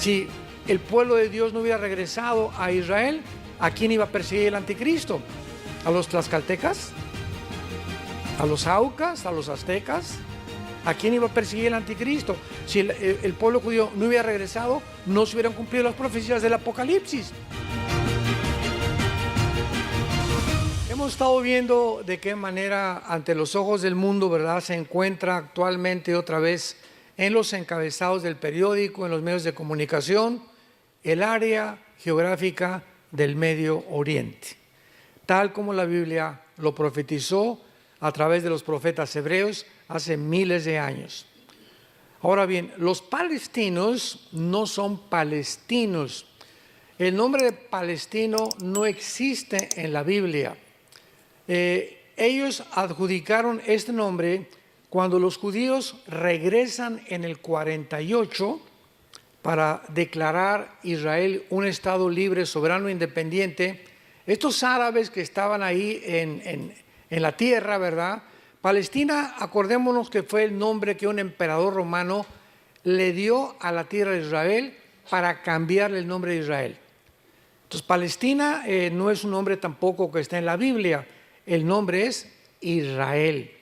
Si el pueblo de Dios no hubiera regresado a Israel, ¿a quién iba a perseguir el anticristo? ¿A los tlaxcaltecas? ¿A los aucas? ¿A los aztecas? ¿A quién iba a perseguir el anticristo? Si el pueblo judío no hubiera regresado, no se hubieran cumplido las profecías del Apocalipsis. Hemos estado viendo de qué manera ante los ojos del mundo, ¿verdad?, se encuentra actualmente otra vez en los encabezados del periódico, en los medios de comunicación, el área geográfica del Medio Oriente, tal como la Biblia lo profetizó a través de los profetas hebreos hace miles de años. Ahora bien, los palestinos no son palestinos. El nombre de palestino no existe en la Biblia. Ellos adjudicaron este nombre cuando los judíos regresan en el 48 para declarar Israel un estado libre, soberano e independiente. Estos árabes que estaban ahí en la tierra, ¿verdad? Palestina, acordémonos que fue el nombre que un emperador romano le dio a la tierra de Israel para cambiarle el nombre de Israel. Entonces, Palestina no es un nombre tampoco que está en la Biblia, el nombre es Israel.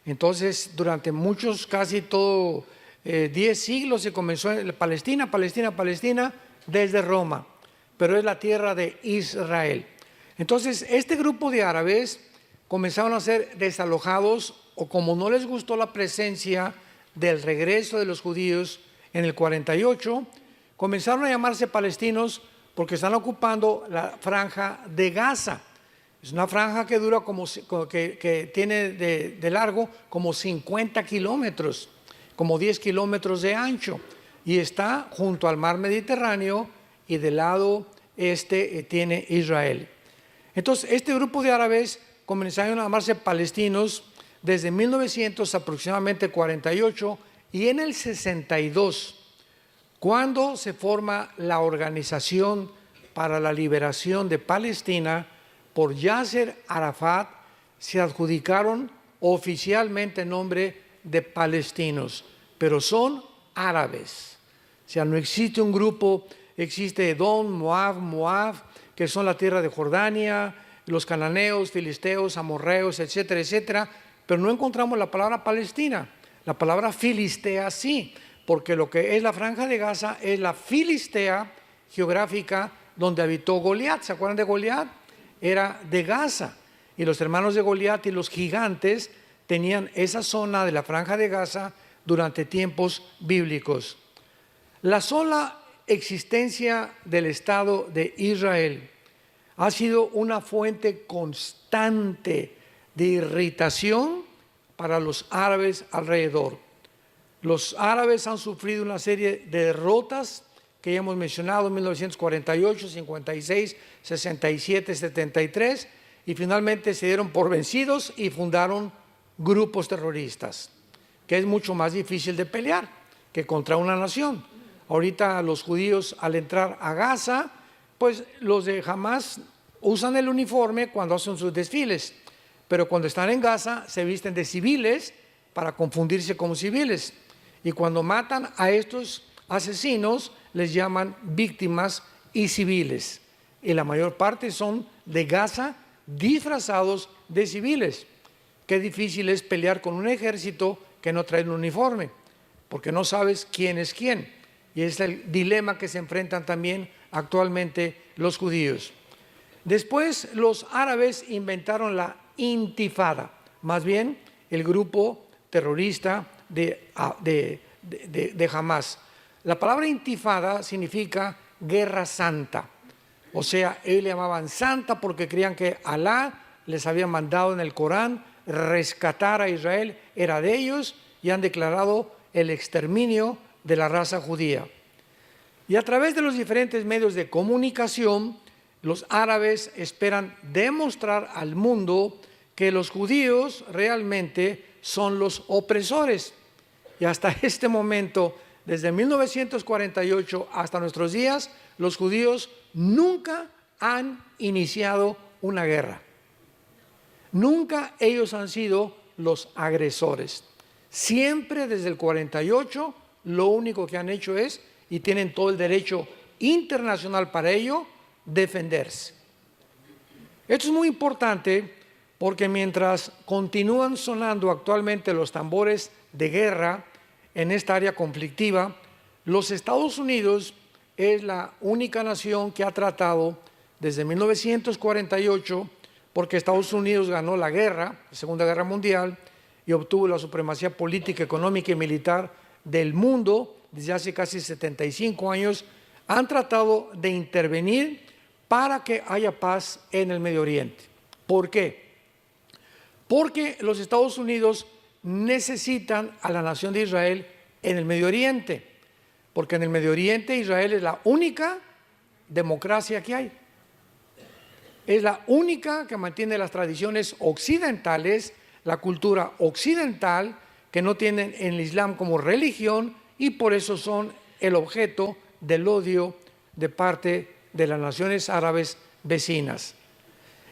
Entonces, durante muchos, casi todo 10 siglos se comenzó en Palestina, desde Roma, pero es la tierra de Israel. Entonces, este grupo de árabes comenzaron a ser desalojados, o como no les gustó la presencia del regreso de los judíos en el 48, comenzaron a llamarse palestinos porque están ocupando la franja de Gaza. Es una franja que dura que tiene de largo como 50 kilómetros, como 10 kilómetros de ancho, y está junto al mar Mediterráneo, y del lado este tiene Israel. Entonces, este grupo de árabes comenzaron a llamarse palestinos desde 1900, aproximadamente 48, y en el 62, cuando se forma la Organización para la Liberación de Palestina por Yasser Arafat, se adjudicaron oficialmente el nombre de palestinos, pero son árabes. O sea, no existe un grupo, existe Edom, Moab, que son la tierra de Jordania, los cananeos, filisteos, amorreos, etcétera, etcétera, pero no encontramos la palabra Palestina. La palabra Filistea sí, porque lo que es la franja de Gaza es la Filistea geográfica donde habitó Goliat. ¿Se acuerdan de Goliat? Era de Gaza, y los hermanos de Goliat y los gigantes tenían esa zona de la franja de Gaza durante tiempos bíblicos. La sola existencia del Estado de Israel ha sido una fuente constante de irritación para los árabes alrededor. Los árabes han sufrido una serie de derrotas que ya hemos mencionado, 1948, 56, 67, 73, y finalmente se dieron por vencidos y fundaron grupos terroristas, que es mucho más difícil de pelear que contra una nación. Ahorita los judíos, al entrar a Gaza, pues los de Hamas usan el uniforme cuando hacen sus desfiles, pero cuando están en Gaza se visten de civiles para confundirse como civiles, y cuando matan a estos asesinos les llaman víctimas y civiles, y la mayor parte son de Gaza disfrazados de civiles. Qué difícil es pelear con un ejército que no trae un uniforme, porque no sabes quién es quién, y es el dilema que se enfrentan también actualmente los judíos. Después los árabes inventaron la intifada, más bien el grupo terrorista de Hamas. La palabra intifada significa guerra santa, o sea, ellos le llamaban santa porque creían que Alá les había mandado en el Corán rescatar a Israel, era de ellos, y han declarado el exterminio de la raza judía. Y a través de los diferentes medios de comunicación, los árabes esperan demostrar al mundo que los judíos realmente son los opresores. Y hasta este momento, desde 1948 hasta nuestros días, los judíos nunca han iniciado una guerra. Nunca ellos han sido los agresores. Siempre desde el 48 lo único que han hecho es y tienen todo el derecho internacional para ello, defenderse. Esto es muy importante porque mientras continúan sonando actualmente los tambores de guerra en esta área conflictiva, los Estados Unidos es la única nación que ha tratado desde 1948, porque Estados Unidos ganó la guerra, la Segunda Guerra Mundial, y obtuvo la supremacía política, económica y militar del mundo desde hace casi 75 años, han tratado de intervenir para que haya paz en el Medio Oriente. ¿Por qué? Porque los Estados Unidos necesitan a la nación de Israel en el Medio Oriente, porque en el Medio Oriente Israel es la única democracia que hay. Es la única que mantiene las tradiciones occidentales, la cultura occidental, que no tienen el Islam como religión y por eso son el objeto del odio de parte de las naciones árabes vecinas.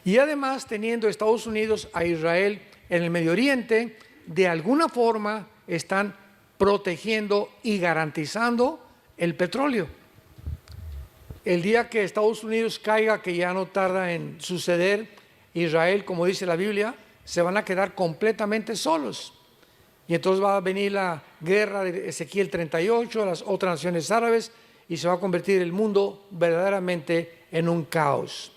Y además, teniendo Estados Unidos a Israel en el Medio Oriente, de alguna forma están protegiendo y garantizando el petróleo. El día que Estados Unidos caiga, que ya no tarda en suceder, Israel, como dice la Biblia, se van a quedar completamente solos. Y entonces va a venir la guerra de Ezequiel 38, las otras naciones árabes, y se va a convertir el mundo verdaderamente en un caos.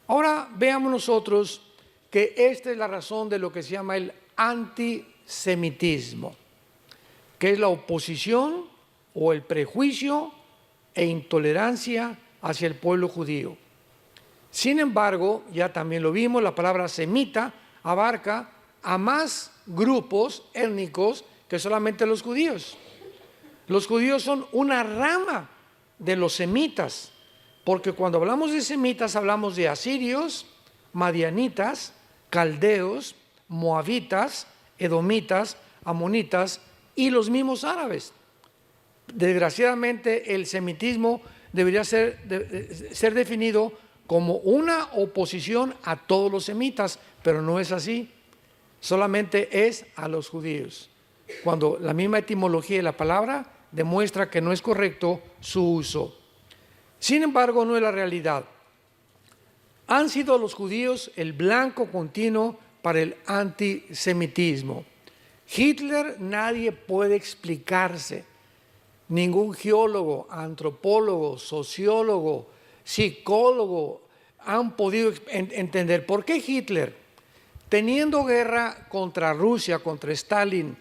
Ahora veamos nosotros que esta es la razón de lo que se llama el antisemitismo, que es la oposición o el prejuicio e intolerancia hacia el pueblo judío. Sin embargo, ya también lo vimos, la palabra semita abarca a más grupos étnicos que solamente los judíos. Los judíos son una rama de los semitas, porque cuando hablamos de semitas hablamos de asirios, madianitas, caldeos, moabitas, edomitas, amonitas y los mismos árabes. Desgraciadamente el semitismo debería ser definido como una oposición a todos los semitas, pero no es así, solamente es a los judíos, cuando la misma etimología de la palabra demuestra que no es correcto su uso. Sin embargo, no es la realidad. Han sido los judíos el blanco continuo para el antisemitismo. Hitler nadie puede explicarse, ningún geólogo, antropólogo, sociólogo, psicólogo han podido entender por qué Hitler, teniendo guerra contra Rusia, contra Stalin,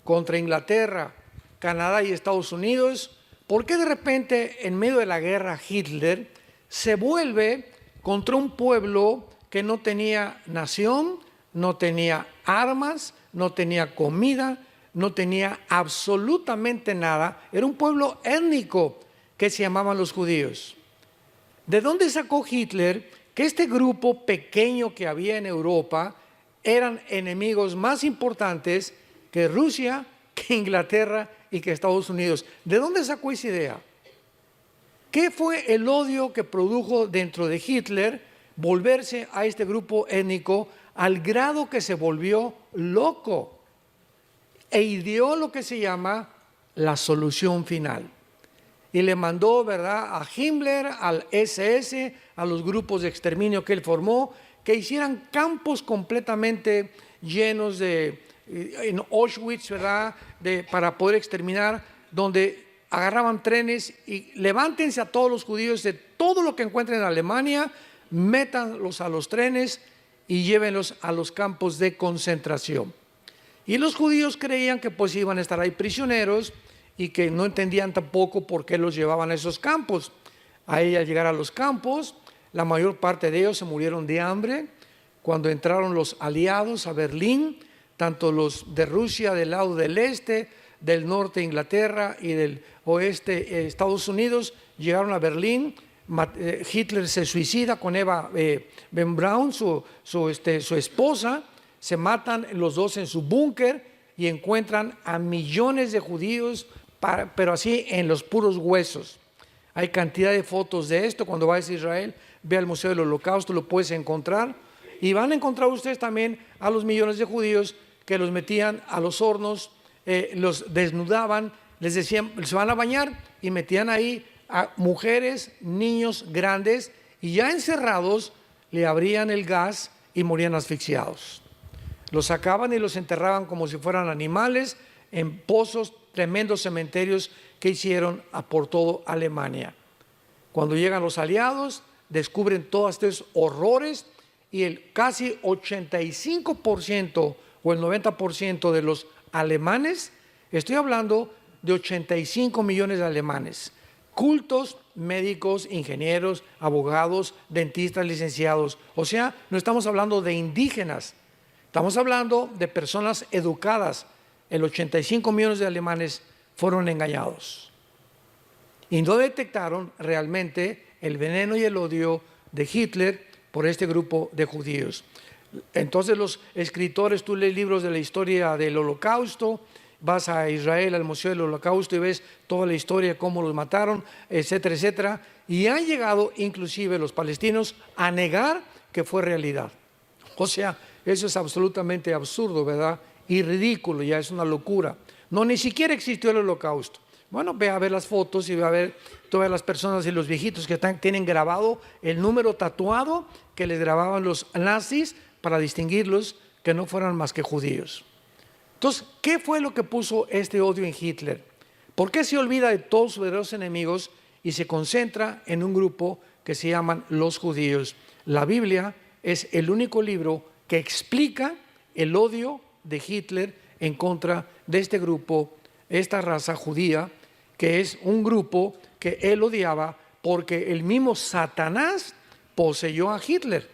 contra Inglaterra, Canadá y Estados Unidos, ¿por qué de repente en medio de la guerra Hitler se vuelve contra un pueblo que no tenía nación, no tenía armas, no tenía comida, no tenía absolutamente nada? Era un pueblo étnico que se llamaban los judíos. ¿De dónde sacó Hitler que este grupo pequeño que había en Europa eran enemigos más importantes que Rusia, que Inglaterra y que Estados Unidos? ¿De dónde sacó esa idea? ¿Qué fue el odio que produjo dentro de Hitler volverse a este grupo étnico al grado que se volvió loco e ideó lo que se llama la solución final? Y le mandó, ¿verdad?, a Himmler, al SS, a los grupos de exterminio que él formó, que hicieran campos completamente llenos en Auschwitz, ¿verdad?, para poder exterminar, donde agarraban trenes y levántense a todos los judíos de todo lo que encuentren en Alemania, métanlos a los trenes y llévenlos a los campos de concentración. Y los judíos creían que pues iban a estar ahí prisioneros y que no entendían tampoco por qué los llevaban a esos campos. Ahí al llegar a los campos, la mayor parte de ellos se murieron de hambre. Cuando entraron los aliados a Berlín, tanto los de Rusia del lado del este, del norte Inglaterra y del oeste Estados Unidos, llegaron a Berlín. Hitler se suicida con Eva Ben Braun, su esposa. Se matan los dos en su búnker y encuentran a millones de judíos, pero así en los puros huesos. Hay cantidad de fotos de esto. Cuando vayas a Israel, ve al Museo del Holocausto, lo puedes encontrar. Y van a encontrar ustedes también a los millones de judíos que los metían a los hornos, los desnudaban les decían, se van a bañar y metían ahí a mujeres, niños grandes y ya encerrados le abrían el gas y morían asfixiados. Los sacaban y los enterraban como si fueran animales en pozos, tremendos cementerios que hicieron por todo Alemania. Cuando llegan los aliados, descubren todos estos horrores y el casi 85% o el 90% de los alemanes, estoy hablando de 85 millones de alemanes, cultos, médicos, ingenieros, abogados, dentistas, licenciados. O sea, no estamos hablando de indígenas, estamos hablando de personas educadas. El 85 millones de alemanes fueron engañados y no detectaron realmente el veneno y el odio de Hitler por este grupo de judíos. Entonces los escritores, tú lees libros de la historia del Holocausto, vas a Israel al Museo del Holocausto y ves toda la historia de cómo los mataron, etcétera, etcétera, y han llegado inclusive los palestinos a negar que fue realidad. O sea, eso es absolutamente absurdo, ¿verdad? Y ridículo, ya es una locura. No, ni siquiera existió el Holocausto. Bueno, ve a ver las fotos y ve a ver todas las personas y los viejitos que tienen grabado el número tatuado que les grababan los nazis para distinguirlos que no fueran más que judíos. Entonces, ¿qué fue lo que puso este odio en Hitler? ¿Por qué se olvida de todos sus verdaderos enemigos y se concentra en un grupo que se llaman los judíos? La Biblia es el único libro que explica el odio de Hitler en contra de este grupo, esta raza judía, que es un grupo que él odiaba porque el mismo Satanás poseyó a Hitler.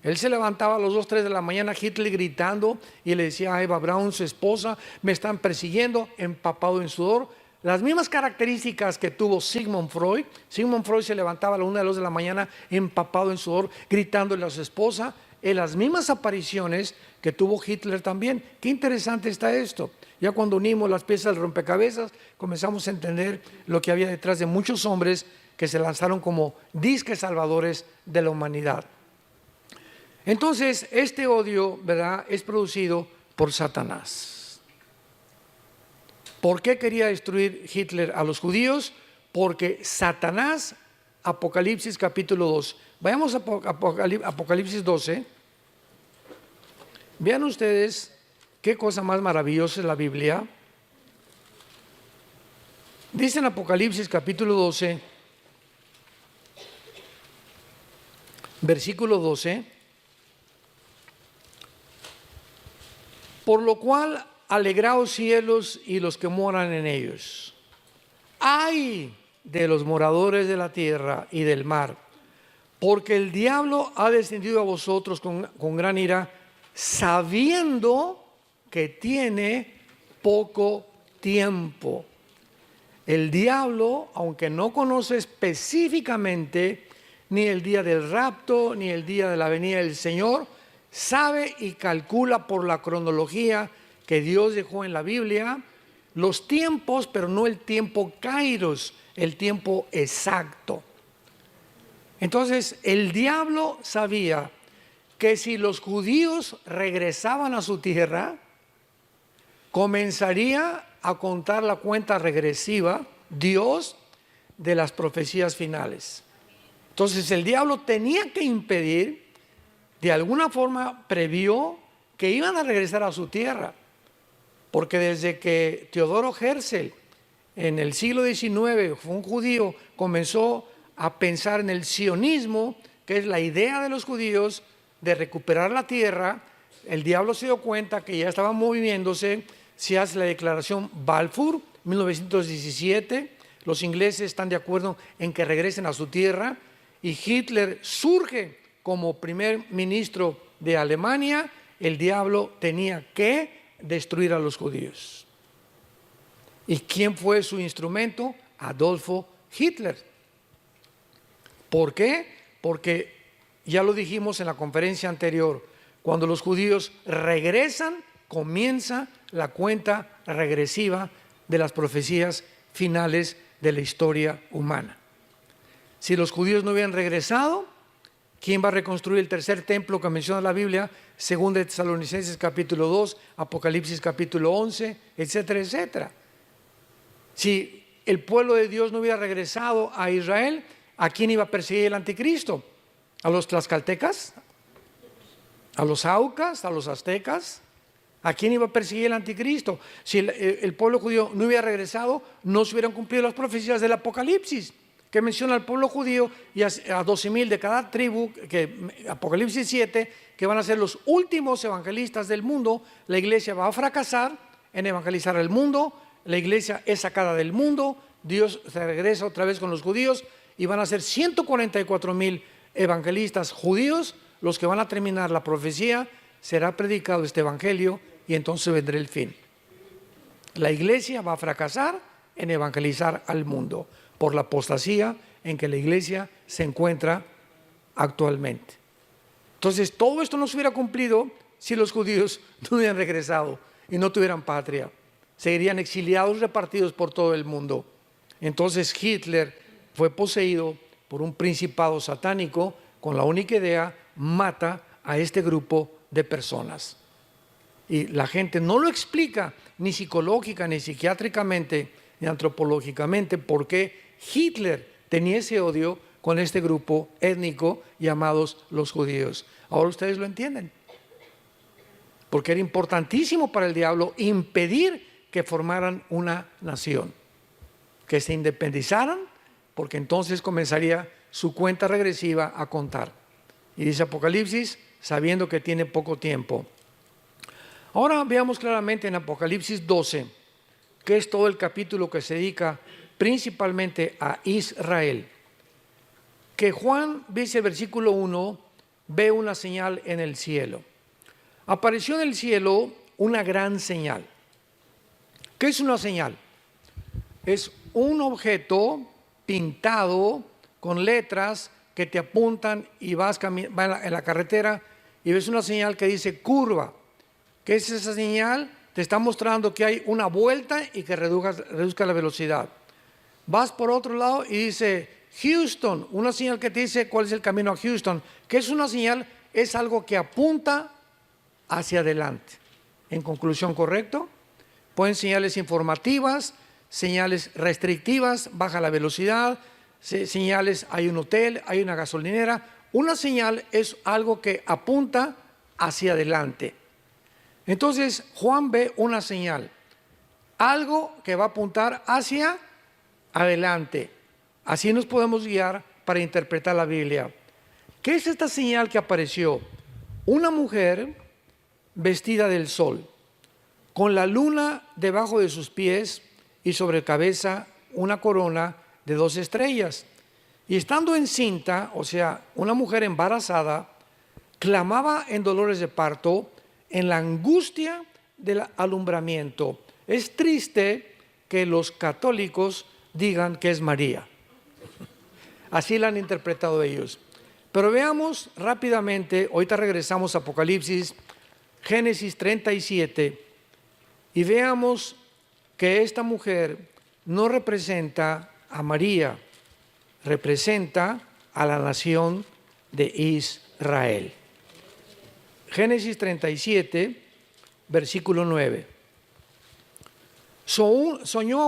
Él se levantaba a las 2, 3 de la mañana, Hitler gritando, y le decía a Eva Braun, su esposa, me están persiguiendo, empapado en sudor. Las mismas características que tuvo Sigmund Freud. Sigmund Freud se levantaba a las 1, 2 de la mañana, empapado en sudor, gritándole a su esposa. En las mismas apariciones que tuvo Hitler también. Qué interesante está esto. Ya cuando unimos las piezas del rompecabezas, comenzamos a entender lo que había detrás de muchos hombres que se lanzaron como disques salvadores de la humanidad. Entonces, este odio, ¿verdad?, es producido por Satanás. ¿Por qué quería destruir Hitler a los judíos? Porque Satanás, Apocalipsis capítulo 2. Vayamos a Apocalipsis 12. Vean ustedes qué cosa más maravillosa es la Biblia. Dice en Apocalipsis capítulo 12, versículo 12. Por lo cual, alegraos cielos y los que moran en ellos. ¡Ay de los moradores de la tierra y del mar! Porque el diablo ha descendido a vosotros con gran ira, sabiendo que tiene poco tiempo. El diablo, aunque no conoce específicamente ni el día del rapto, ni el día de la venida del Señor, sabe y calcula por la cronología que Dios dejó en la Biblia los tiempos, pero no el tiempo kairos, el tiempo exacto. Entonces, el diablo sabía que si los judíos regresaban a su tierra, comenzaría a contar la cuenta regresiva, Dios, de las profecías finales. Entonces, el diablo tenía que impedir, de alguna forma previó que iban a regresar a su tierra, porque desde que Teodoro Herzl en el siglo XIX fue un judío, comenzó a pensar en el sionismo, que es la idea de los judíos de recuperar la tierra. El diablo se dio cuenta que ya estaba moviéndose, se hace la declaración Balfour, 1917, los ingleses están de acuerdo en que regresen a su tierra y Hitler surge como primer ministro de Alemania. El diablo tenía que destruir a los judíos. ¿Y quién fue su instrumento? Adolfo Hitler. ¿Por qué? Porque ya lo dijimos en la conferencia anterior, cuando los judíos regresan, comienza la cuenta regresiva de las profecías finales de la historia humana. Si los judíos no hubieran regresado, ¿quién va a reconstruir el tercer templo que menciona la Biblia? 2 de Tesalonicenses capítulo 2, Apocalipsis capítulo 11, etcétera, etcétera. Si el pueblo de Dios no hubiera regresado a Israel, ¿a quién iba a perseguir el anticristo? ¿A los tlaxcaltecas? ¿A los aucas? ¿A los aztecas? ¿A quién iba a perseguir el anticristo? Si el pueblo judío no hubiera regresado, no se hubieran cumplido las profecías del Apocalipsis, que menciona al pueblo judío y a 12,000 de cada tribu, Apocalipsis 7, que van a ser los últimos evangelistas del mundo. La iglesia va a fracasar en evangelizar al mundo, la iglesia es sacada del mundo, Dios se regresa otra vez con los judíos y van a ser 144,000 evangelistas judíos los que van a terminar la profecía. Será predicado este evangelio y entonces vendrá el fin. La iglesia va a fracasar en evangelizar al mundo por la apostasía en que la iglesia se encuentra actualmente. Entonces todo esto no se hubiera cumplido si los judíos no hubieran regresado y no tuvieran patria. Seguirían exiliados, repartidos por todo el mundo. Entonces Hitler fue poseído por un principado satánico con la única idea: mata a este grupo de personas. Y la gente no lo explica ni psicológica, ni psiquiátricamente, ni antropológicamente por qué Hitler tenía ese odio con este grupo étnico llamados los judíos. Ahora ustedes lo entienden. Porque era importantísimo para el diablo impedir que formaran una nación, que se independizaran, porque entonces comenzaría su cuenta regresiva a contar. Y dice Apocalipsis, sabiendo que tiene poco tiempo. Ahora veamos claramente en Apocalipsis 12, que es todo el capítulo que se dedica principalmente a Israel. Que Juan, dice el versículo 1, ve una señal en el cielo. Apareció en el cielo una gran señal. ¿Qué es una señal? Es un objeto pintado con letras que te apuntan y vas en la carretera y ves una señal que dice curva. ¿Qué es esa señal? Te está mostrando que hay una vuelta y que reduzca la velocidad. Vas por otro lado y dice Houston, una señal que te dice cuál es el camino a Houston. ¿Qué es una señal? Es algo que apunta hacia adelante. En conclusión, ¿correcto? Pueden señales informativas, señales restrictivas, baja la velocidad, señales, hay un hotel, hay una gasolinera. Una señal es algo que apunta hacia adelante. Entonces Juan ve una señal, algo que va a apuntar hacia adelante. Así nos podemos guiar para interpretar la Biblia. ¿Qué es esta señal que apareció? Una mujer vestida del sol, con la luna debajo de sus pies y sobre cabeza una corona de 2 estrellas. Y estando encinta, o sea, una mujer embarazada, clamaba en dolores de parto, en la angustia del alumbramiento. Es triste que los católicos digan que es María. Así la han interpretado ellos. Pero veamos rápidamente, ahorita regresamos a Apocalipsis, Génesis 37, y veamos que esta mujer no representa a María, representa a la nación de Israel. Génesis 37, versículo 9. Soñó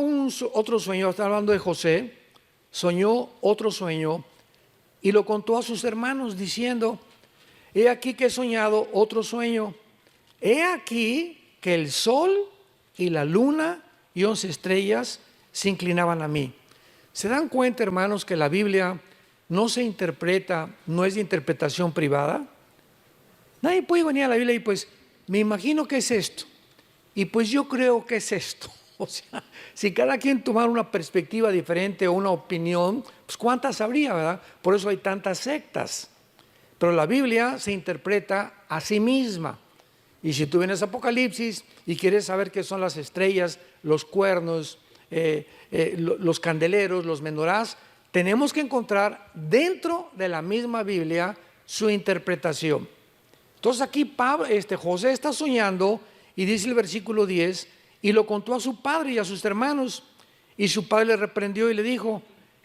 otro sueño, está hablando de José, soñó otro sueño y lo contó a sus hermanos diciendo: he aquí que he soñado otro sueño, he aquí que el sol y la luna y 11 estrellas se inclinaban a mí. ¿Se dan cuenta, hermanos, que la Biblia no se interpreta, no es de interpretación privada? Nadie puede venir a la Biblia y pues, me imagino que es esto, y pues yo creo que es esto. O sea, si cada quien tomara una perspectiva diferente o una opinión, pues cuántas habría, ¿verdad? Por eso hay tantas sectas. Pero la Biblia se interpreta a sí misma. Y si tú vienes a Apocalipsis y quieres saber qué son las estrellas, los cuernos, los candeleros, los menorás, tenemos que encontrar dentro de la misma Biblia su interpretación. Entonces aquí José está soñando y dice el versículo 10, y lo contó a su padre y a sus hermanos, y su padre le reprendió y le dijo: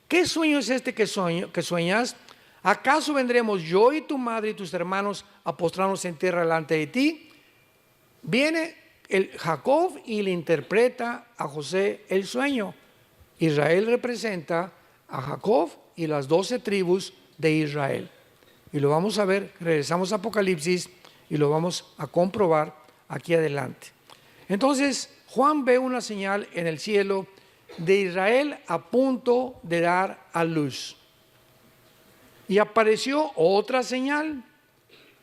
¿qué sueño es este que sueñas? ¿Acaso vendremos yo y tu madre y tus hermanos a postrarnos en tierra delante de ti? Viene Jacob y le interpreta a José el sueño. Israel representa a Jacob y las 12 tribus de Israel. Y lo vamos a ver, regresamos a Apocalipsis y lo vamos a comprobar aquí adelante. Entonces, Juan ve una señal en el cielo de Israel a punto de dar a luz. Y apareció otra señal,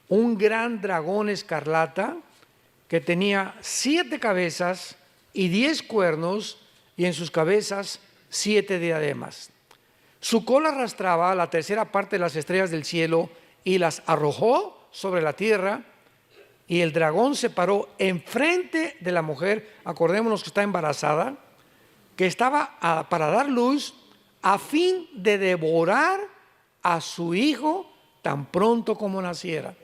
un gran dragón escarlata que tenía 7 cabezas y 10 cuernos, y en sus cabezas 7 diademas. Su cola arrastraba la tercera parte de las estrellas del cielo y las arrojó sobre la tierra, y el dragón se paró enfrente de la mujer, acordémonos que está embarazada, que estaba para dar luz, a fin de devorar a su hijo tan pronto como naciera.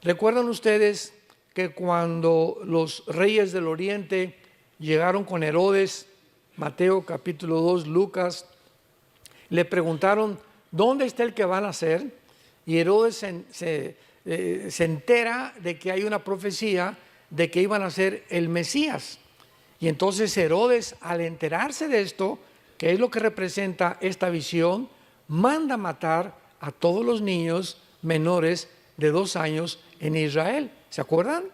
¿Recuerdan ustedes que cuando los reyes del oriente llegaron con Herodes, Mateo capítulo 2, Lucas, le preguntaron, ¿dónde está el que va a nacer? Y Herodes se entera de que hay una profecía de que iban a ser el Mesías. Y entonces Herodes, al enterarse de esto, que es lo que representa esta visión, manda matar a todos los niños menores de 2 años en Israel. ¿Se acuerdan?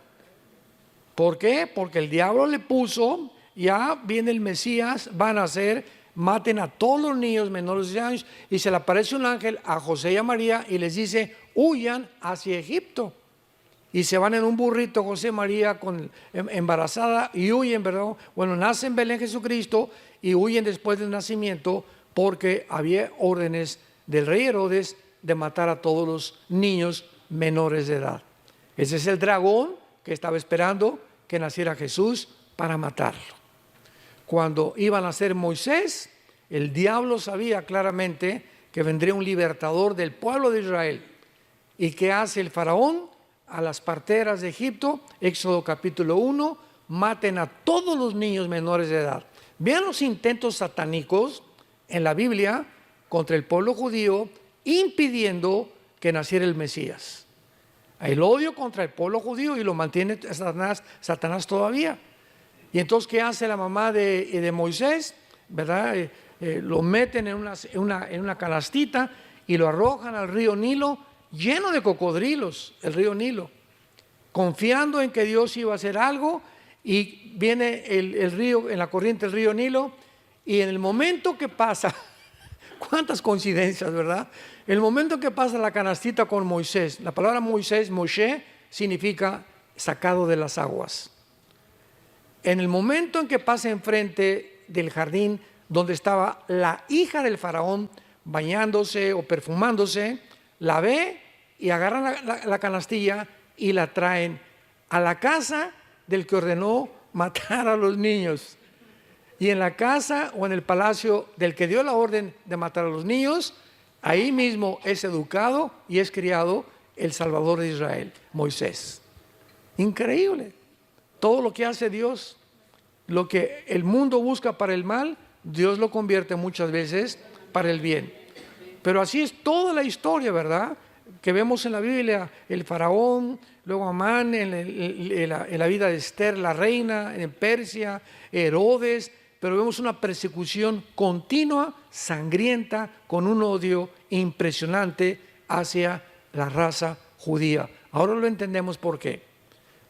¿Por qué? Porque el diablo le puso, ya viene el Mesías, van a nacer, maten a todos los niños menores de 2 años, y se le aparece un ángel a José y a María y les dice, huyan hacia Egipto. Y se van en un burrito José y María embarazada y huyen, ¿verdad? Bueno, nace en Belén Jesucristo y huyen después del nacimiento porque había órdenes del rey Herodes de matar a todos los niños menores de edad. Ese es el dragón que estaba esperando que naciera Jesús para matarlo. Cuando iba a nacer Moisés, el diablo sabía claramente que vendría un libertador del pueblo de Israel. ¿Y qué hace el faraón? A las parteras de Egipto, Éxodo capítulo 1, maten a todos los niños menores de edad. Vean los intentos satánicos en la Biblia contra el pueblo judío, impidiendo que naciera el Mesías. El odio contra el pueblo judío, y lo mantiene Satanás todavía. Y entonces, ¿qué hace la mamá de Moisés? ¿Verdad? Lo meten en una canastita y lo arrojan al río Nilo, lleno de cocodrilos, el río Nilo, confiando en que Dios iba a hacer algo. Y viene el río, en la corriente del río Nilo, y en el momento que pasa, cuántas coincidencias, ¿verdad? El momento que pasa la canastita con Moisés, la palabra Moisés, Moshe, significa sacado de las aguas. En el momento en que pasa enfrente del jardín donde estaba la hija del faraón bañándose o perfumándose, la ve y agarran la canastilla y la traen a la casa del que ordenó matar a los niños. Y en la casa o en el palacio del que dio la orden de matar a los niños, ahí mismo es educado y es criado el Salvador de Israel, Moisés. Increíble. Todo lo que hace Dios, lo que el mundo busca para el mal, Dios lo convierte muchas veces para el bien. Pero así es toda la historia, ¿verdad? Que vemos en la Biblia, el faraón, luego Amán, en la vida de Esther, la reina, en Persia, Herodes, pero vemos una persecución continua, sangrienta, con un odio impresionante hacia la raza judía. Ahora lo entendemos por qué.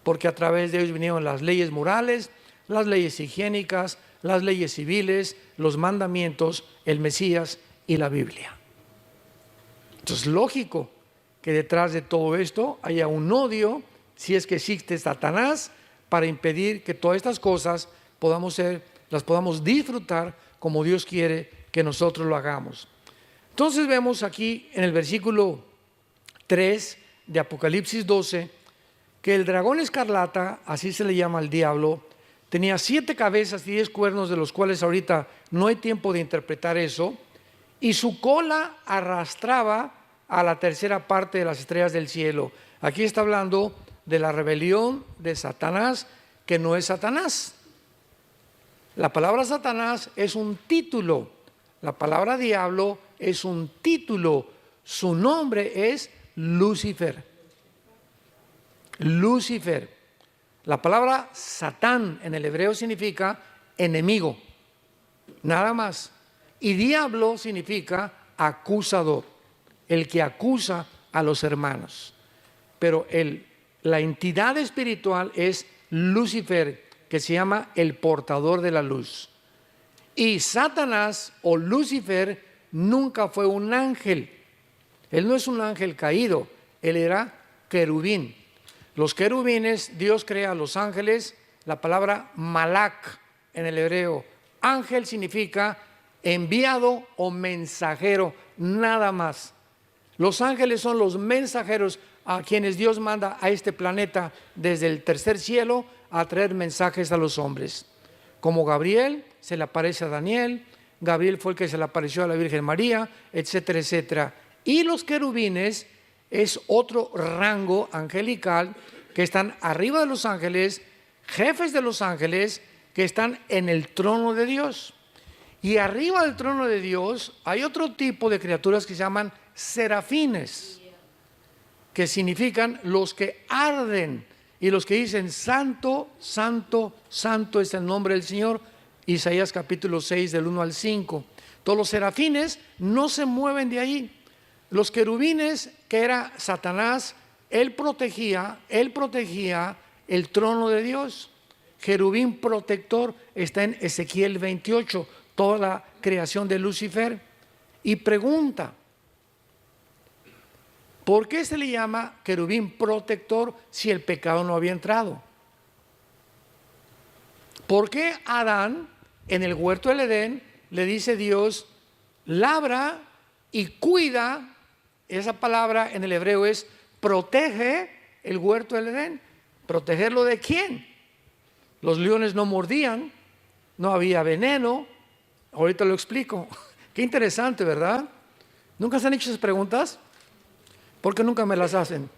Porque a través de ellos vinieron las leyes morales, las leyes higiénicas, las leyes civiles, los mandamientos, el Mesías y la Biblia. Entonces, lógico que detrás de todo esto haya un odio, si es que existe Satanás, para impedir que todas estas cosas las podamos disfrutar como Dios quiere que nosotros lo hagamos. Entonces vemos aquí en el versículo 3 de Apocalipsis 12, que el dragón escarlata, así se le llama al diablo, tenía 7 cabezas y 10 cuernos, de los cuales ahorita no hay tiempo de interpretar eso, y su cola arrastraba a la tercera parte de las estrellas del cielo. Aquí está hablando de la rebelión de Satanás, que no es Satanás. La palabra Satanás es un título, la palabra diablo es un título, su nombre es Lucifer. Lucifer. La palabra Satán en el hebreo significa enemigo. nada más. Y diablo significa acusador, el que acusa a los hermanos. Pero la entidad espiritual es Lucifer, que se llama el portador de la luz. Y Satanás o Lucifer nunca fue un ángel. Él no es un ángel caído, él era querubín. Los querubines, Dios crea a los ángeles, la palabra malak en el hebreo. Ángel significa enviado o mensajero, nada más. Los ángeles son los mensajeros a quienes Dios manda a este planeta desde el tercer cielo a traer mensajes a los hombres. Como Gabriel se le aparece a Daniel, Gabriel fue el que se le apareció a la Virgen María, etcétera, etcétera. Y los querubines es otro rango angelical que están arriba de los ángeles, jefes de los ángeles que están en el trono de Dios. Y arriba del trono de Dios hay otro tipo de criaturas que se llaman serafines, que significan los que arden y los que dicen santo, santo, santo es el nombre del Señor. Isaías capítulo 6 del 1 al 5. Todos los serafines no se mueven de ahí. Los querubines, que era Satanás, él protegía el trono de Dios. Querubín protector está en Ezequiel 28, toda la creación de Lucifer. Y pregunta, ¿por qué se le llama querubín protector si el pecado no había entrado? ¿Por qué Adán en el huerto del Edén le dice Dios, labra y cuida? Esa palabra en el hebreo es protege el huerto del Edén. ¿Protegerlo de quién? Los leones no mordían, no había veneno. Ahorita lo explico. Qué interesante, ¿verdad? ¿Nunca se han hecho esas preguntas? ¿Por qué nunca me las hacen?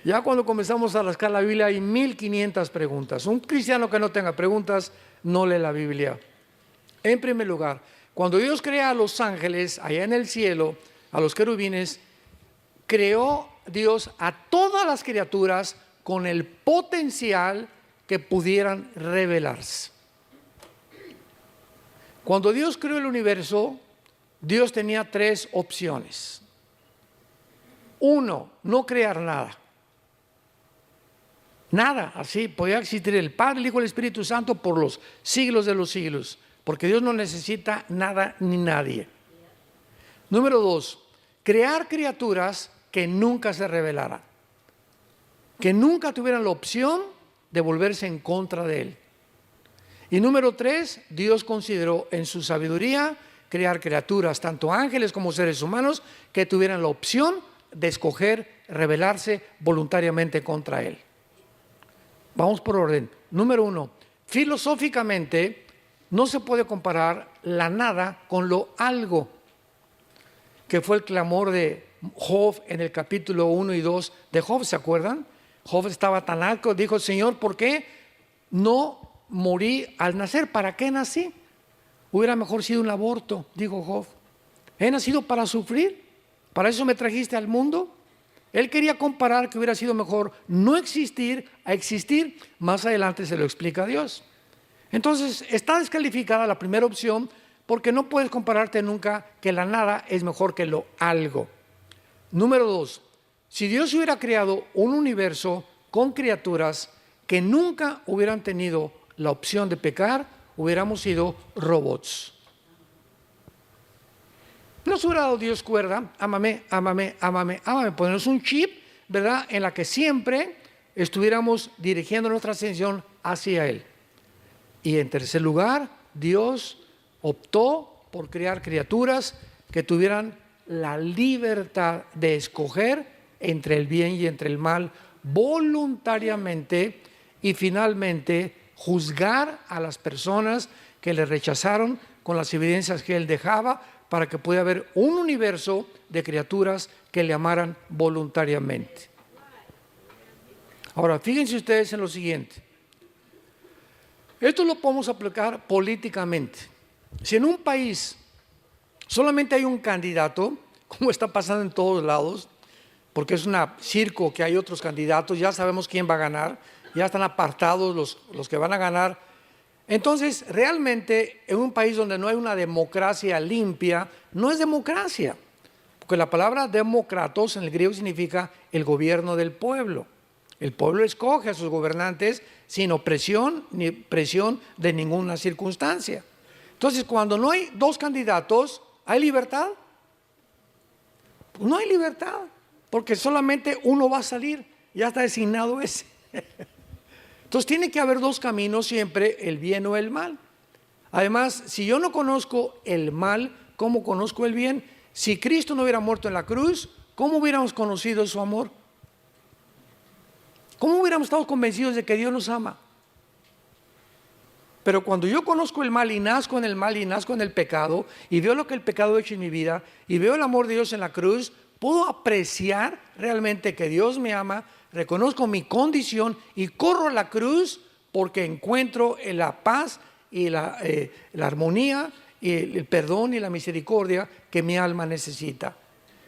Ya cuando comenzamos a rascar la Biblia hay 1500 preguntas. Un cristiano que no tenga preguntas no lee la Biblia. En primer lugar, cuando Dios crea a los ángeles allá en el cielo, a los querubines, creó Dios a todas las criaturas con el potencial que pudieran revelarse. Cuando Dios creó el universo, Dios tenía 3 opciones. 1, no crear nada. Nada, así podía existir el Padre, el Hijo y el Espíritu Santo por los siglos de los siglos, porque Dios no necesita nada ni nadie. Número 2, crear criaturas que nunca se rebelaran, que nunca tuvieran la opción de volverse en contra de Él. Y número 3, Dios consideró en su sabiduría crear criaturas, tanto ángeles como seres humanos, que tuvieran la opción de escoger rebelarse voluntariamente contra Él. Vamos por orden. Número 1, filosóficamente no se puede comparar la nada con lo algo, que fue el clamor de Job en el capítulo 1 y 2 de Job, ¿se acuerdan? Job estaba tan alto, dijo, Señor, ¿por qué no morí al nacer? ¿Para qué nací? Hubiera mejor sido un aborto, dijo Job. He nacido para sufrir, para eso me trajiste al mundo. Él quería comparar que hubiera sido mejor no existir a existir. Más adelante se lo explica a Dios. Entonces está descalificada la primera opción porque no puedes compararte nunca que la nada es mejor que lo algo. Número 2, si Dios hubiera creado un universo con criaturas que nunca hubieran tenido la opción de pecar, hubiéramos sido robots. Nos hubiera dado Dios cuerda, ámame, ámame, ámame, ámame, ponernos un chip, ¿verdad?, en la que siempre estuviéramos dirigiendo nuestra atención hacia Él. Y en tercer lugar, Dios optó por crear criaturas que tuvieran la libertad de escoger entre el bien y entre el mal voluntariamente y finalmente juzgar a las personas que le rechazaron con las evidencias que Él dejaba para que pudiera haber un universo de criaturas que le amaran voluntariamente. Ahora, fíjense ustedes en lo siguiente. Esto lo podemos aplicar políticamente. Si en un país solamente hay un candidato, como está pasando en todos lados, porque es un circo que hay otros candidatos, ya sabemos quién va a ganar, ya están apartados los que van a ganar. Entonces, realmente, en un país donde no hay una democracia limpia, no es democracia. Porque la palabra demócratos en el griego significa el gobierno del pueblo. El pueblo escoge a sus gobernantes sin opresión ni presión de ninguna circunstancia. Entonces, cuando no hay dos candidatos, ¿hay libertad? Pues no hay libertad, porque solamente uno va a salir, ya está designado ese. Entonces tiene que haber dos caminos siempre, el bien o el mal. Además, si yo no conozco el mal, ¿cómo conozco el bien? Si Cristo no hubiera muerto en la cruz, ¿cómo hubiéramos conocido su amor? ¿Cómo hubiéramos estado convencidos de que Dios nos ama? Pero cuando yo conozco el mal y nazco en el mal y nazco en el pecado y veo lo que el pecado ha hecho en mi vida y veo el amor de Dios en la cruz, puedo apreciar realmente que Dios me ama, reconozco mi condición y corro a la cruz porque encuentro en la paz y la armonía y el perdón y la misericordia que mi alma necesita.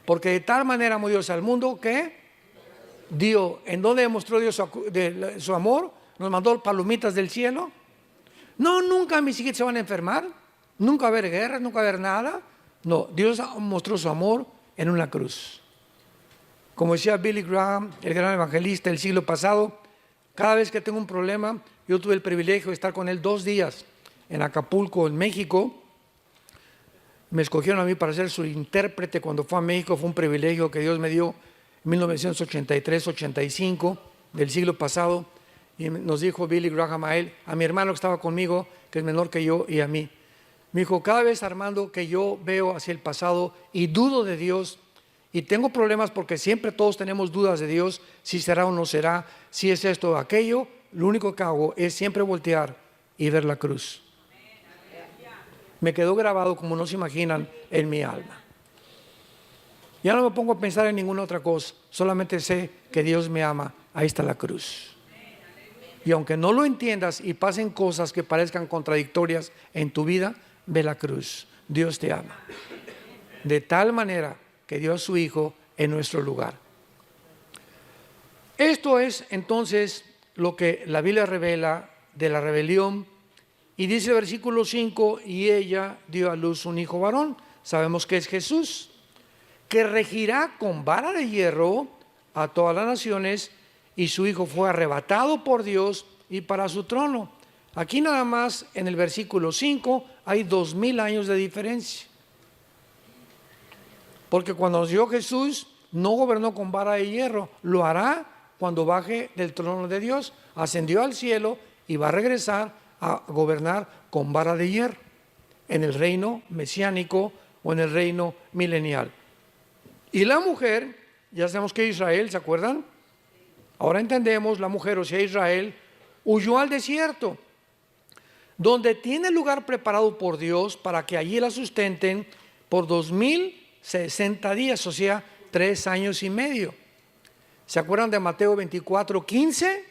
Porque de tal manera amó Dios al mundo que dio. ¿En dónde demostró Dios su amor? Nos mandó palomitas del cielo. No, nunca mis hijos se van a enfermar, nunca va a haber guerra, nunca va a haber nada. No, Dios mostró su amor en una cruz. Como decía Billy Graham, el gran evangelista del siglo pasado, cada vez que tengo un problema, yo tuve el privilegio de estar con él 2 días en Acapulco, en México. Me escogieron a mí para ser su intérprete cuando fue a México. Fue un privilegio que Dios me dio en 1983-85 del siglo pasado. Y nos dijo Billy Graham a él, a mi hermano que estaba conmigo, que es menor que yo, y a mí. Me dijo, cada vez, Armando, que yo veo hacia el pasado y dudo de Dios, y tengo problemas porque siempre todos tenemos dudas de Dios, si será o no será, si es esto o aquello, lo único que hago es siempre voltear y ver la cruz. Me quedó grabado, como no se imaginan, en mi alma. Ya no me pongo a pensar en ninguna otra cosa, solamente sé que Dios me ama. Ahí está la cruz. Y aunque no lo entiendas y pasen cosas que parezcan contradictorias en tu vida, ve la cruz. Dios te ama. De tal manera que dio a su Hijo en nuestro lugar. Esto es entonces lo que la Biblia revela de la rebelión. Y dice el versículo 5, y ella dio a luz un hijo varón. Sabemos que es Jesús, que regirá con vara de hierro a todas las naciones, y su hijo fue arrebatado por Dios y para su trono. Aquí nada más en el versículo 5 hay 2000 años de diferencia. Porque cuando nos dio Jesús, no gobernó con vara de hierro, lo hará cuando baje del trono de Dios. Ascendió al cielo y va a regresar a gobernar con vara de hierro en el reino mesiánico o en el reino milenial. Y la mujer, ya sabemos que Israel, ¿se acuerdan? Ahora entendemos, la mujer, o sea Israel, huyó al desierto, donde tiene lugar preparado por Dios para que allí la sustenten por 2060 días, o sea, 3 años y medio. ¿Se acuerdan de Mateo 24:15?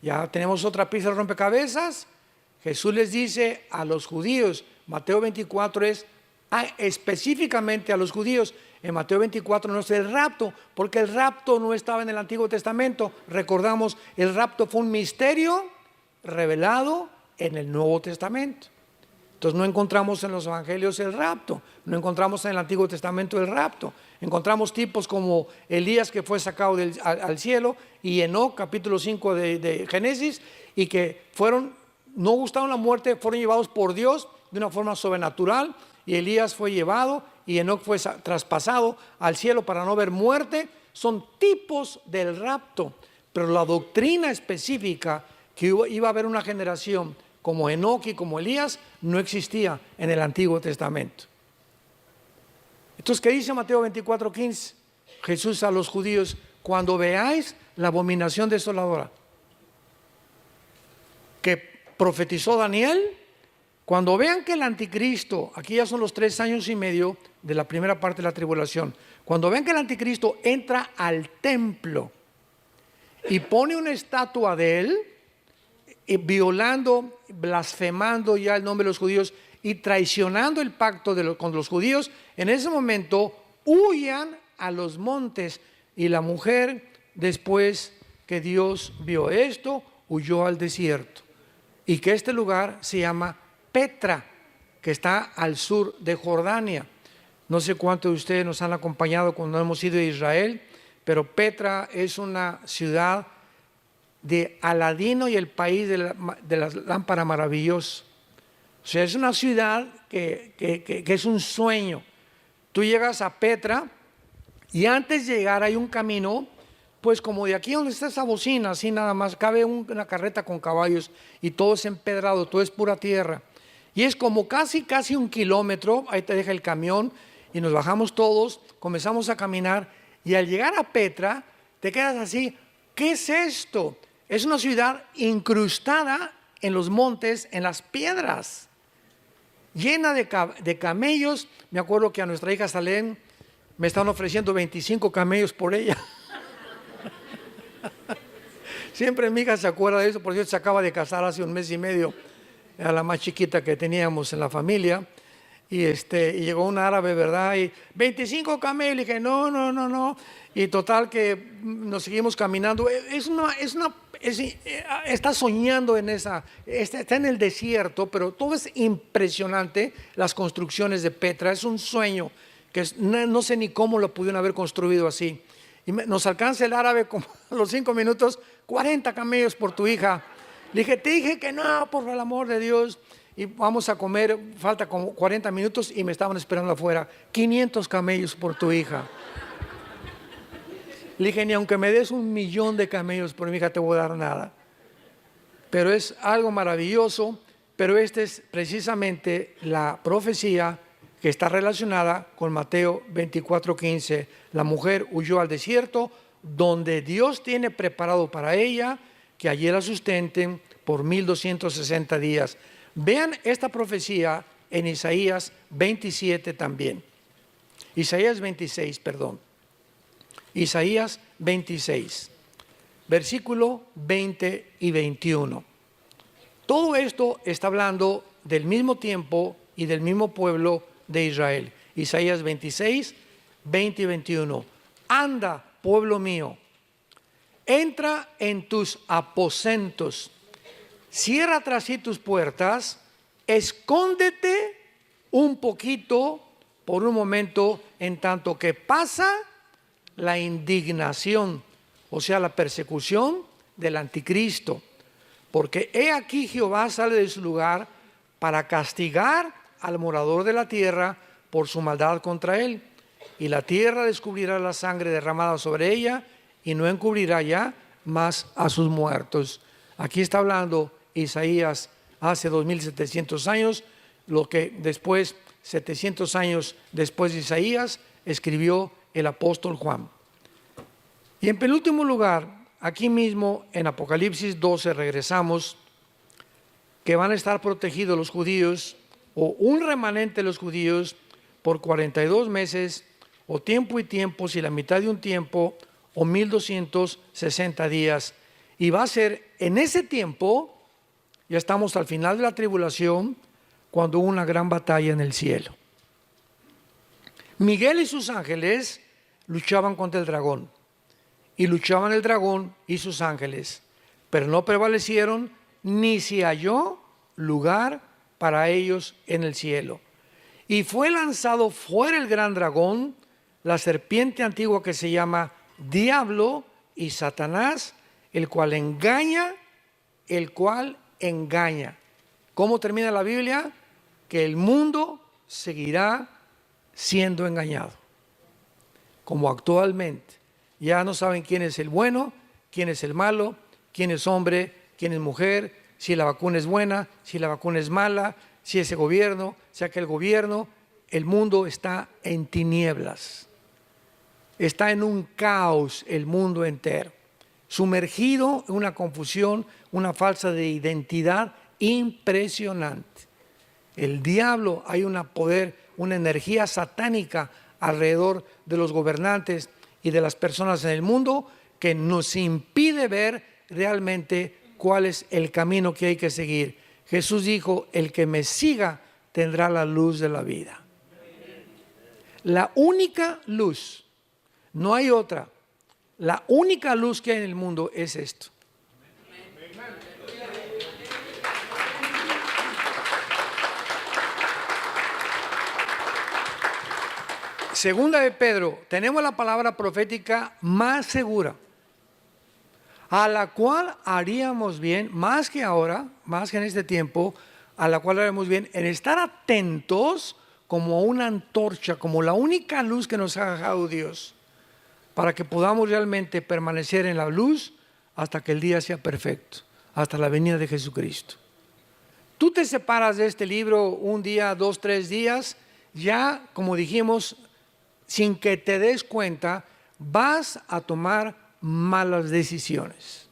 Ya tenemos otra pieza de rompecabezas. Jesús les dice a los judíos, Mateo 24 es específicamente a los judíos. En Mateo 24 no es el rapto, porque el rapto no estaba en el Antiguo Testamento. Recordamos, el rapto fue un misterio revelado en el Nuevo Testamento. Entonces no encontramos en los evangelios el rapto, no encontramos en el Antiguo Testamento el rapto. Encontramos tipos como Elías, que fue sacado al cielo, y Enoc, capítulo 5 de Génesis, y que no gustaron la muerte, fueron llevados por Dios de una forma sobrenatural, y Elías fue llevado y Enoc fue traspasado al cielo para no ver muerte. Son tipos del rapto, pero la doctrina específica que iba a haber una generación como Enoc y como Elías no existía en el Antiguo Testamento. Entonces, ¿qué dice Mateo 24:15? Jesús a los judíos, cuando veáis la abominación desoladora que profetizó Daniel, cuando vean que el anticristo, aquí ya son los 3 años y medio de la primera parte de la tribulación, cuando vean que el anticristo entra al templo y pone una estatua de él, violando, blasfemando ya el nombre de los judíos y traicionando el pacto con los judíos, en ese momento huyan a los montes. Y la mujer, después que Dios vio esto, huyó al desierto. y que este lugar se llama Petra, que está al sur de Jordania. No sé cuántos de ustedes nos han acompañado cuando hemos ido a Israel, pero Petra es una ciudad de Aladino y el país de la lámpara maravillosa. O sea, es una ciudad que es un sueño. Tú llegas a Petra y antes de llegar hay un camino, pues como de aquí donde está esa bocina, así nada más, cabe una carreta con caballos y todo es empedrado, todo es pura tierra. Y es como casi 1 kilómetro, ahí te deja el camión y nos bajamos todos, comenzamos a caminar y al llegar a Petra te quedas así, ¿qué es esto? Es una ciudad incrustada en los montes, en las piedras, llena de camellos. Me acuerdo que a nuestra hija Salem me estaban ofreciendo 25 camellos por ella. Siempre mi hija se acuerda de eso, por cierto, se acaba de casar hace 1 mes y medio, a la más chiquita que teníamos en la familia. Y llegó un árabe, ¿verdad? Y 25 camellos, y dije, no. Y total que nos seguimos caminando. Está soñando en esa, está en el desierto, pero todo es impresionante, las construcciones de Petra, es un sueño, que no sé ni cómo lo pudieron haber construido así. Y nos alcanza el árabe como a los 5 minutos, 40 camellos por tu hija. Le dije, te dije que no, por el amor de Dios. Y vamos a comer, falta como 40 minutos y me estaban esperando afuera, 500 camellos por tu hija. Le dije, ni aunque me des 1.000.000 de camellos por mi hija te voy a dar nada. Pero es algo maravilloso, pero esta es precisamente la profecía que está relacionada con Mateo 24:15. La mujer huyó al desierto, donde Dios tiene preparado para ella que allí la sustenten por 1260 días. Vean esta profecía en Isaías 27 también. Isaías 26, perdón. Isaías 26, versículo 20 y 21. Todo esto está hablando del mismo tiempo y del mismo pueblo de Israel. Isaías 26, 20 y 21. Anda, pueblo mío, entra en tus aposentos, cierra tras sí tus puertas, escóndete un poquito por un momento en tanto que pasa la indignación, o sea, la persecución del anticristo. Porque he aquí Jehová sale de su lugar para castigar al morador de la tierra por su maldad contra él. Y la tierra descubrirá la sangre derramada sobre ella y no encubrirá ya más a sus muertos. Aquí está hablando Isaías hace 2700 años, lo que después, 700 años después de Isaías, escribió el apóstol Juan. Y en penúltimo lugar, aquí mismo en Apocalipsis 12 regresamos, que van a estar protegidos los judíos, o un remanente de los judíos, por 42 meses, o tiempo y tiempo, si la mitad de un tiempo, o 1260 días. Y va a ser en ese tiempo, ya estamos al final de la tribulación, cuando hubo una gran batalla en el cielo. Miguel y sus ángeles luchaban contra el dragón, y luchaban el dragón y sus ángeles, pero no prevalecieron, ni se halló lugar para ellos en el cielo. Y fue lanzado fuera el gran dragón, la serpiente antigua que se llama Diablo y Satanás, el cual engaña. ¿Cómo termina la Biblia? Que el mundo seguirá siendo engañado, como actualmente. Ya no saben quién es el bueno, quién es el malo, quién es hombre, quién es mujer, si la vacuna es buena, si la vacuna es mala, si ese gobierno, si aquel gobierno. El mundo está en tinieblas, está en un caos el mundo entero, sumergido en una confusión, una falsa de identidad impresionante. El diablo, hay un poder, una energía satánica alrededor de los gobernantes y de las personas en el mundo que nos impide ver realmente cuál es el camino que hay que seguir. Jesús dijo, el que me siga tendrá la luz de la vida. La única luz, no hay otra, la única luz que hay en el mundo es esto. Segunda de Pedro, tenemos la palabra profética más segura, a la cual haríamos bien, más que ahora, más que en este tiempo, a la cual haríamos bien en estar atentos como una antorcha, como la única luz que nos ha dejado Dios, para que podamos realmente permanecer en la luz hasta que el día sea perfecto, hasta la venida de Jesucristo. Tú te separas de este libro un día, 2, 3 días, ya como dijimos, sin que te des cuenta, vas a tomar malas decisiones.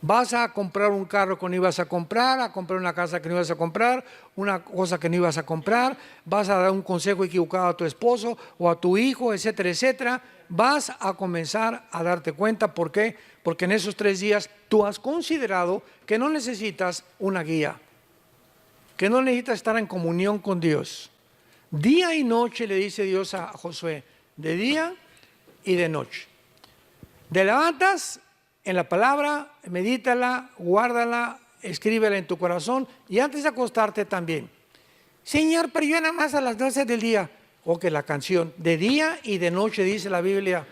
Vas a comprar un carro que no ibas a comprar una casa que no ibas a comprar, una cosa que no ibas a comprar, vas a dar un consejo equivocado a tu esposo o a tu hijo, etcétera, etcétera. Vas a comenzar a darte cuenta. ¿Por qué? Porque en esos 3 días tú has considerado que no necesitas una guía, que no necesitas estar en comunión con Dios. Día y noche le dice Dios a Josué, de día y de noche. Te levantas en la palabra, medítala, guárdala, escríbela en tu corazón y antes de acostarte también. Señor, pero yo nada más a las 12 del día. O que la canción, de día y de noche dice la Biblia.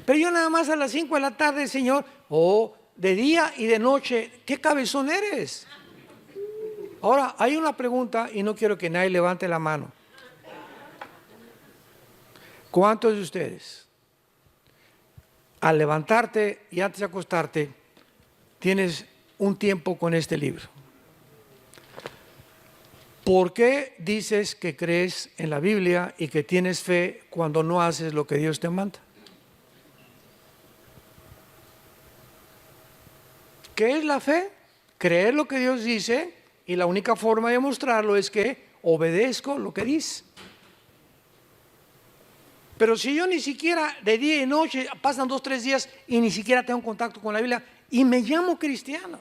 Pero yo nada más a las 5 de la tarde, Señor. O de día y de noche. ¿Qué cabezón eres? Ahora, hay una pregunta y no quiero que nadie levante la mano. ¿Cuántos de ustedes, al levantarte y antes de acostarte, tienes un tiempo con este libro? ¿Por qué dices que crees en la Biblia y que tienes fe cuando no haces lo que Dios te manda? ¿Qué es la fe? Creer lo que Dios dice, y la única forma de mostrarlo es que obedezco lo que dice. Pero si yo ni siquiera de día y noche, pasan 2, 3 días y ni siquiera tengo contacto con la Biblia y me llamo cristiano.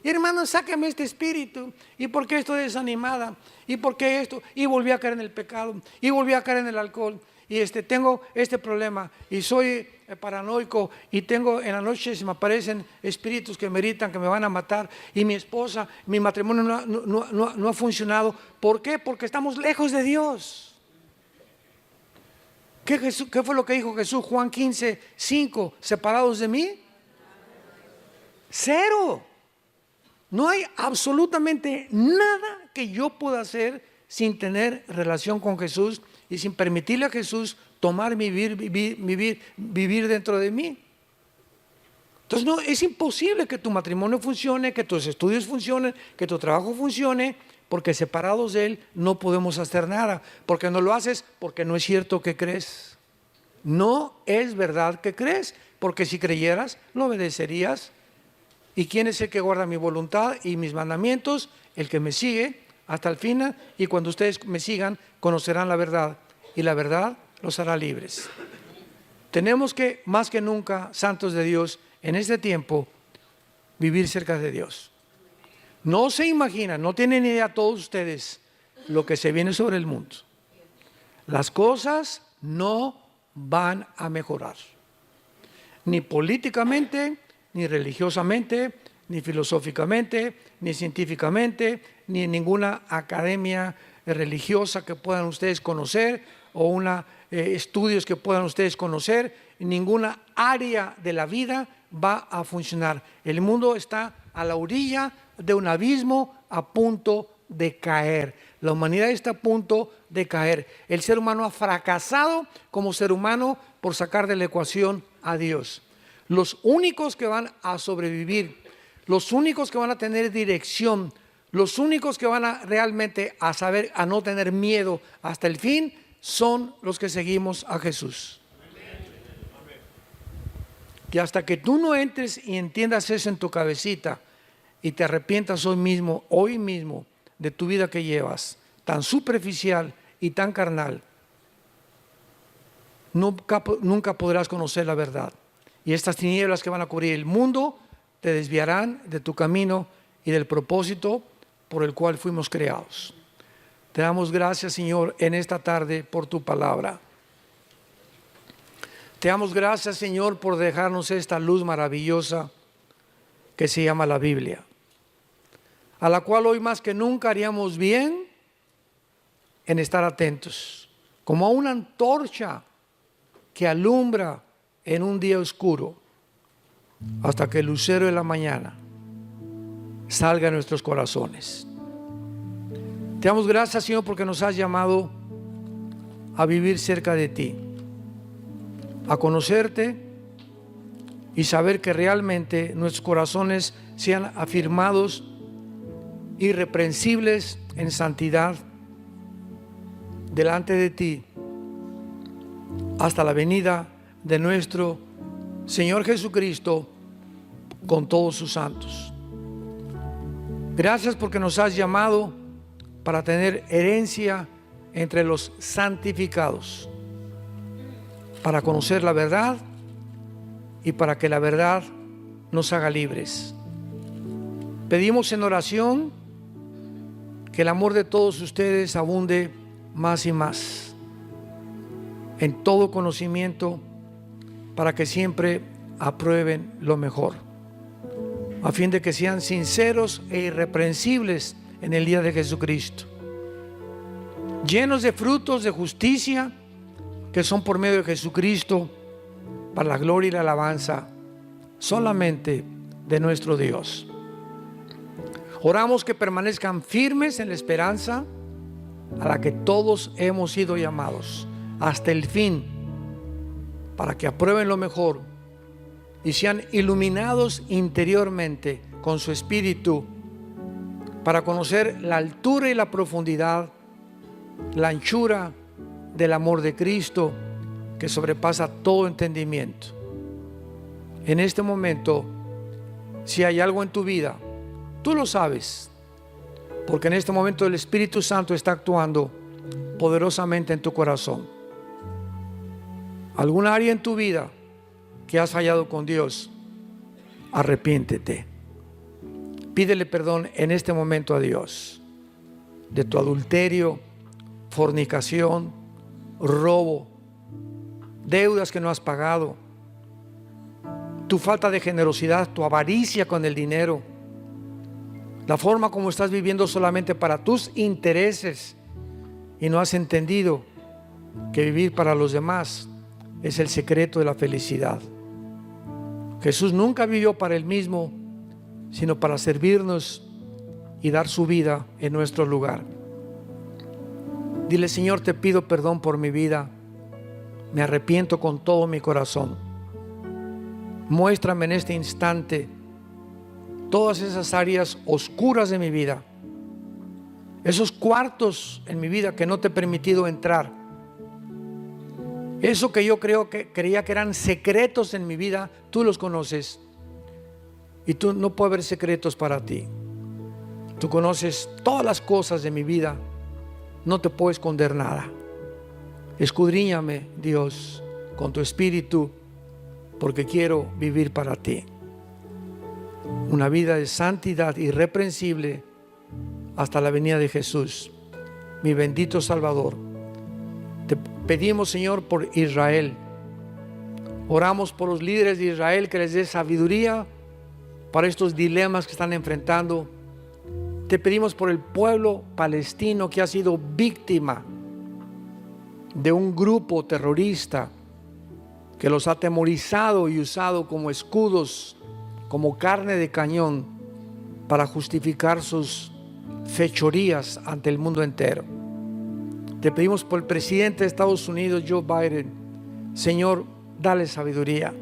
Y hermano, sácame este espíritu. ¿Y por qué estoy desanimada? ¿Y por qué esto? Y volví a caer en el pecado. Y volví a caer en el alcohol. Y tengo este problema. Y soy paranoico. Y tengo en la noche se me aparecen espíritus que me gritan que me van a matar. Y mi esposa, mi matrimonio no ha funcionado. ¿Por qué? Porque estamos lejos de Dios. ¿Qué fue lo que dijo Jesús? Juan 15, 5. ¿Separados de mí? Cero. No hay absolutamente nada que yo pueda hacer sin tener relación con Jesús y sin permitirle a Jesús tomar vivir dentro de mí. Entonces no, es imposible que tu matrimonio funcione, que tus estudios funcionen, que tu trabajo funcione, porque separados de Él no podemos hacer nada. Porque no lo haces porque no es cierto que crees. No es verdad que crees, porque si creyeras lo obedecerías. ¿Y quién es el que guarda mi voluntad y mis mandamientos? El que me sigue hasta el final, y cuando ustedes me sigan conocerán la verdad y la verdad los hará libres. Tenemos que, más que nunca, santos de Dios, en este tiempo, vivir cerca de Dios. No se imaginan, no tienen idea todos ustedes lo que se viene sobre el mundo. Las cosas no van a mejorar, ni políticamente, ni religiosamente, ni filosóficamente, ni científicamente, ni en ninguna academia religiosa que puedan ustedes conocer o estudios que puedan ustedes conocer. En ninguna área de la vida va a funcionar. El mundo está a la orilla de un abismo a punto de caer. La humanidad está a punto de caer. El ser humano ha fracasado como ser humano por sacar de la ecuación a Dios. Los únicos que van a sobrevivir, los únicos que van a tener dirección, los únicos que van a realmente a saber, a no tener miedo hasta el fin, son los que seguimos a Jesús. Y hasta que tú no entres y entiendas eso en tu cabecita y te arrepientas hoy mismo, de tu vida que llevas, tan superficial y tan carnal, nunca podrás conocer la verdad. Y estas tinieblas que van a cubrir el mundo te desviarán de tu camino y del propósito por el cual fuimos creados. Te damos gracias, Señor, en esta tarde por tu palabra. Te damos gracias, Señor, por dejarnos esta luz maravillosa que se llama la Biblia, a la cual hoy más que nunca haríamos bien en estar atentos, como a una antorcha que alumbra en un día oscuro, hasta que el lucero de la mañana salga en nuestros corazones. Te damos gracias, Señor, porque nos has llamado a vivir cerca de ti, a conocerte y saber que realmente nuestros corazones sean afirmados, irreprensibles en santidad delante de ti, hasta la venida de nuestro Señor Jesucristo con todos sus santos. Gracias porque nos has llamado para tener herencia entre los santificados, para conocer la verdad y para que la verdad nos haga libres. Pedimos en oración que el amor de todos ustedes abunde más y más en todo conocimiento, para que siempre aprueben lo mejor, a fin de que sean sinceros e irreprensibles en el día de Jesucristo, llenos de frutos de justicia que son por medio de Jesucristo, para la gloria y la alabanza solamente de nuestro Dios. Oramos que permanezcan firmes en la esperanza a la que todos hemos sido llamados hasta el fin, para que aprueben lo mejor y sean iluminados interiormente con su espíritu, para conocer la altura y la profundidad, la anchura del amor de Cristo que sobrepasa todo entendimiento. En este momento, si hay algo en tu vida, tú lo sabes, porque en este momento el Espíritu Santo está actuando poderosamente en tu corazón. Alguna área en tu vida que has fallado con Dios, arrepiéntete. Pídele perdón en este momento a Dios de tu adulterio, fornicación, robo, deudas que no has pagado, tu falta de generosidad, tu avaricia con el dinero, la forma como estás viviendo solamente para tus intereses y no has entendido que vivir para los demás es el secreto de la felicidad. Jesús nunca vivió para él mismo, sino para servirnos y dar su vida en nuestro lugar. Dile: Señor, te pido perdón por mi vida, me arrepiento con todo mi corazón. Muéstrame en este instante todas esas áreas oscuras de mi vida, esos cuartos en mi vida que no te he permitido entrar, eso que yo creía que eran secretos en mi vida, tú los conoces, y tú no puede haber secretos para ti. Tú conoces todas las cosas de mi vida, no te puedo esconder nada. Escudriñame, Dios, con tu espíritu, porque quiero vivir para ti una vida de santidad irreprensible hasta la venida de Jesús, mi bendito Salvador. Te pedimos, Señor, por Israel. Oramos por los líderes de Israel, que les dé sabiduría para estos dilemas que están enfrentando. Te pedimos por el pueblo palestino que ha sido víctima de un grupo terrorista que los ha atemorizado y usado como escudos, como carne de cañón, para justificar sus fechorías ante el mundo entero. Te pedimos por el presidente de Estados Unidos, Joe Biden. Señor, dale sabiduría.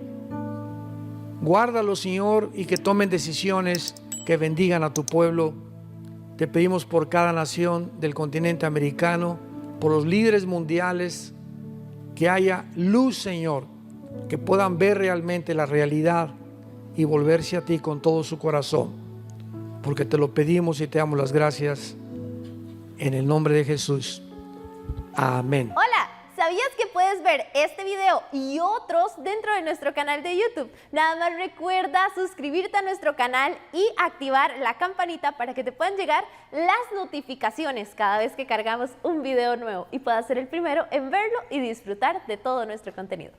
Guárdalo, Señor, y que tomen decisiones que bendigan a tu pueblo. Te pedimos por cada nación del continente americano, por los líderes mundiales, que haya luz, Señor, que puedan ver realmente la realidad y volverse a ti con todo su corazón, porque te lo pedimos y te damos las gracias en el nombre de Jesús. Amén. Hola, ¿sabías que puedes ver este video y otros dentro de nuestro canal de YouTube? Nada más recuerda suscribirte a nuestro canal y activar la campanita para que te puedan llegar las notificaciones cada vez que cargamos un video nuevo y puedas ser el primero en verlo y disfrutar de todo nuestro contenido.